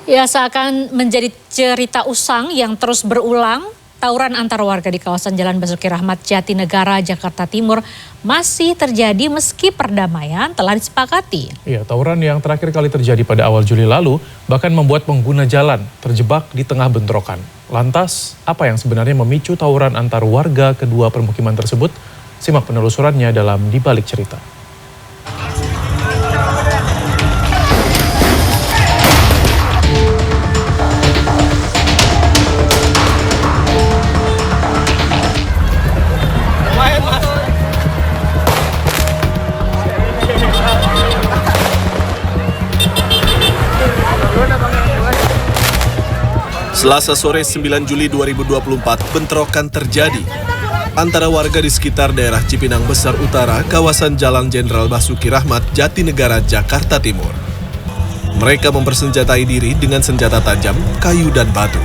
Ya, seakan menjadi cerita usang yang terus berulang, tawuran antar warga di kawasan Jalan Basuki Rahmat, Jatinegara, Jakarta Timur masih terjadi meski perdamaian telah disepakati. Iya, tawuran yang terakhir kali terjadi pada awal Juli lalu bahkan membuat pengguna jalan terjebak di tengah bentrokan. Lantas, apa yang sebenarnya memicu tawuran antar warga kedua permukiman tersebut? Simak penelusurannya dalam Di Balik Cerita. Selasa sore 9 Juli 2024, bentrokan terjadi antara warga di sekitar daerah Cipinang Besar Utara, kawasan Jalan Jenderal Basuki Rahmat, Jatinegara, Jakarta Timur. Mereka mempersenjatai diri dengan senjata tajam, kayu dan batu.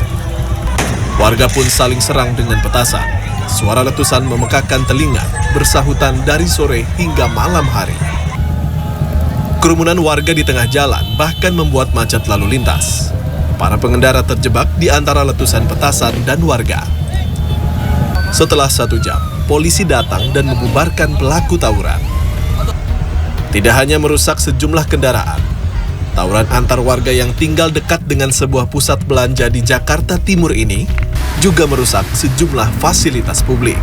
Warga pun saling serang dengan petasan. Suara letusan memekakkan telinga, bersahutan dari sore hingga malam hari. Kerumunan warga di tengah jalan bahkan membuat macet lalu lintas. Para pengendara terjebak di antara letusan petasan dan warga. Setelah 1 jam, polisi datang dan membubarkan pelaku tawuran. Tidak hanya merusak sejumlah kendaraan, tawuran antar warga yang tinggal dekat dengan sebuah pusat belanja di Jakarta Timur ini juga merusak sejumlah fasilitas publik.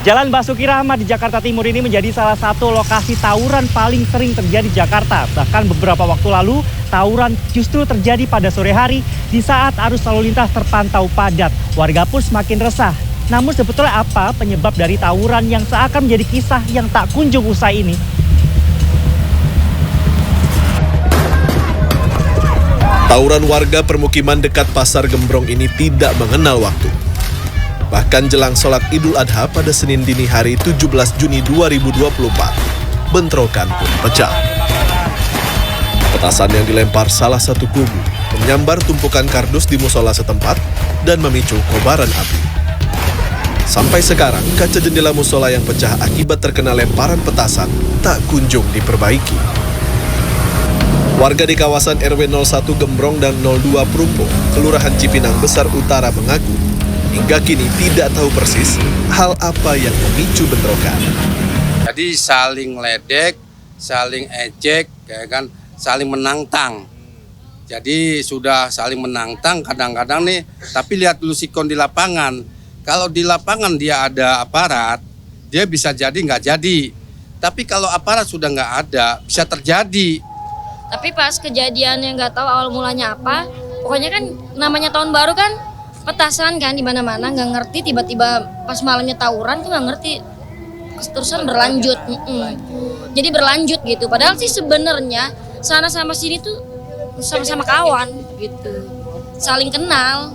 Jalan Basuki Rahmat di Jakarta Timur ini menjadi salah satu lokasi tawuran paling sering terjadi di Jakarta. Bahkan beberapa waktu lalu, tawuran justru terjadi pada sore hari di saat arus lalu lintas terpantau padat. Warga pun semakin resah. Namun sebetulnya apa penyebab dari tawuran yang seakan menjadi kisah yang tak kunjung usai ini? Tawuran warga permukiman dekat Pasar Gembrong ini tidak mengenal waktu. Bahkan jelang sholat Idul Adha pada Senin dini hari 17 Juni 2024, bentrokan pun pecah. Petasan yang dilempar salah satu kubu menyambar tumpukan kardus di musola setempat dan memicu kobaran api. Sampai sekarang, kaca jendela musola yang pecah akibat terkena lemparan petasan tak kunjung diperbaiki. Warga di kawasan RW 01 Gembrong dan 02 Perumpung, Kelurahan Cipinang Besar Utara mengaku hingga kini tidak tahu persis hal apa yang memicu bentrokan. Jadi saling ledek, saling ejek, saling menantang. Jadi sudah saling menantang kadang-kadang nih, tapi lihat dulu sikon di lapangan. Kalau di lapangan dia ada aparat, dia bisa jadi nggak jadi. Tapi kalau aparat sudah nggak ada, bisa terjadi. Tapi pas kejadiannya nggak tahu awal mulanya apa, pokoknya kan namanya tahun baru kan, petasan kan di mana-mana, nggak ngerti, tiba-tiba pas malamnya tawuran tuh nggak ngerti, terusan berlanjut. Jadi berlanjut gitu. Padahal sih sebenarnya sana sama sini tuh sama-sama kawan gitu, saling kenal.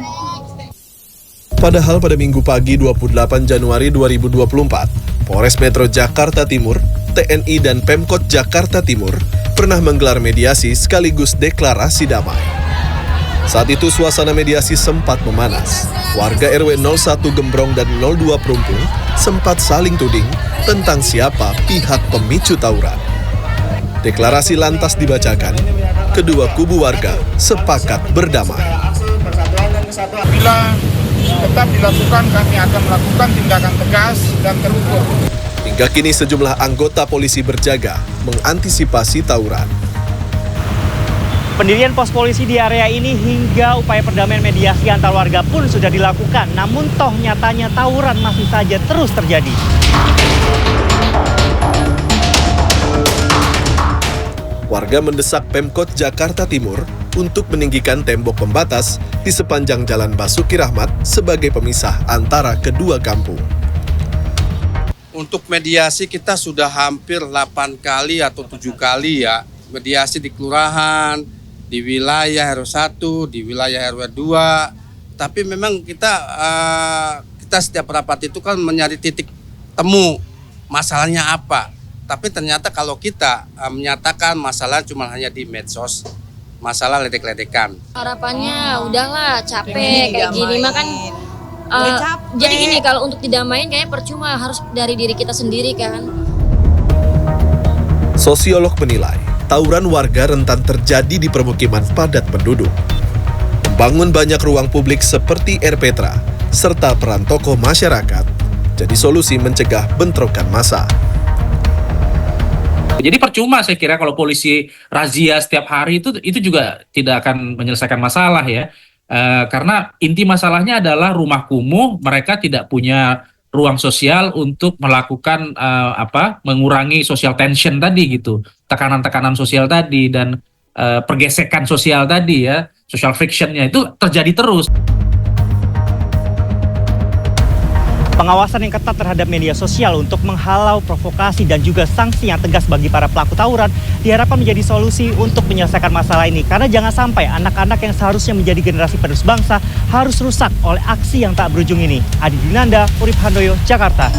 Padahal pada Minggu pagi 28 Januari 2024, Polres Metro Jakarta Timur, TNI dan Pemkot Jakarta Timur pernah menggelar mediasi sekaligus deklarasi damai. Saat itu suasana mediasi sempat memanas. Warga RW 01 Gembrong dan 02 Perumpung sempat saling tuding tentang siapa pihak pemicu tawuran. Deklarasi lantas dibacakan, kedua kubu warga sepakat berdamai. Bila tetap dilakukan, kami akan melakukan tindakan tegas dan terukur. Hingga kini sejumlah anggota polisi berjaga mengantisipasi tawuran. Pendirian pos polisi di area ini hingga upaya perdamaian mediasi antar warga pun sudah dilakukan. Namun toh nyatanya tawuran masih saja terus terjadi. Warga mendesak Pemkot Jakarta Timur untuk meninggikan tembok pembatas di sepanjang Jalan Basuki Rahmat sebagai pemisah antara kedua kampung. Untuk mediasi kita sudah hampir 8 kali atau 7 kali ya. Mediasi di kelurahan, di wilayah RW 1, di wilayah RW 2. Tapi memang kita setiap rapat itu kan mencari titik temu masalahnya apa. Tapi ternyata kalau kita menyatakan masalah cuma hanya di medsos, masalah ledek-ledekan. Harapannya udahlah capek kayak gini mah kan. Jadi gini, kalau untuk didamain kayaknya percuma, harus dari diri kita sendiri kan. Sosiolog menilai tawuran warga rentan terjadi di permukiman padat penduduk. Membangun banyak ruang publik seperti RPtra, serta peran tokoh masyarakat, jadi solusi mencegah bentrokan massa. Jadi percuma saya kira kalau polisi razia setiap hari itu juga tidak akan menyelesaikan masalah ya. Karena inti masalahnya adalah rumah kumuh, mereka tidak punya ruang sosial untuk melakukan mengurangi social tension tadi gitu. Tekanan-tekanan sosial tadi dan pergesekan sosial tadi ya, social friction-nya itu terjadi terus. Pengawasan yang ketat terhadap media sosial untuk menghalau provokasi dan juga sanksi yang tegas bagi para pelaku tawuran diharapkan menjadi solusi untuk menyelesaikan masalah ini. Karena jangan sampai anak-anak yang seharusnya menjadi generasi penerus bangsa harus rusak oleh aksi yang tak berujung ini. Adi Dinanda, Urip Handoyo, Jakarta.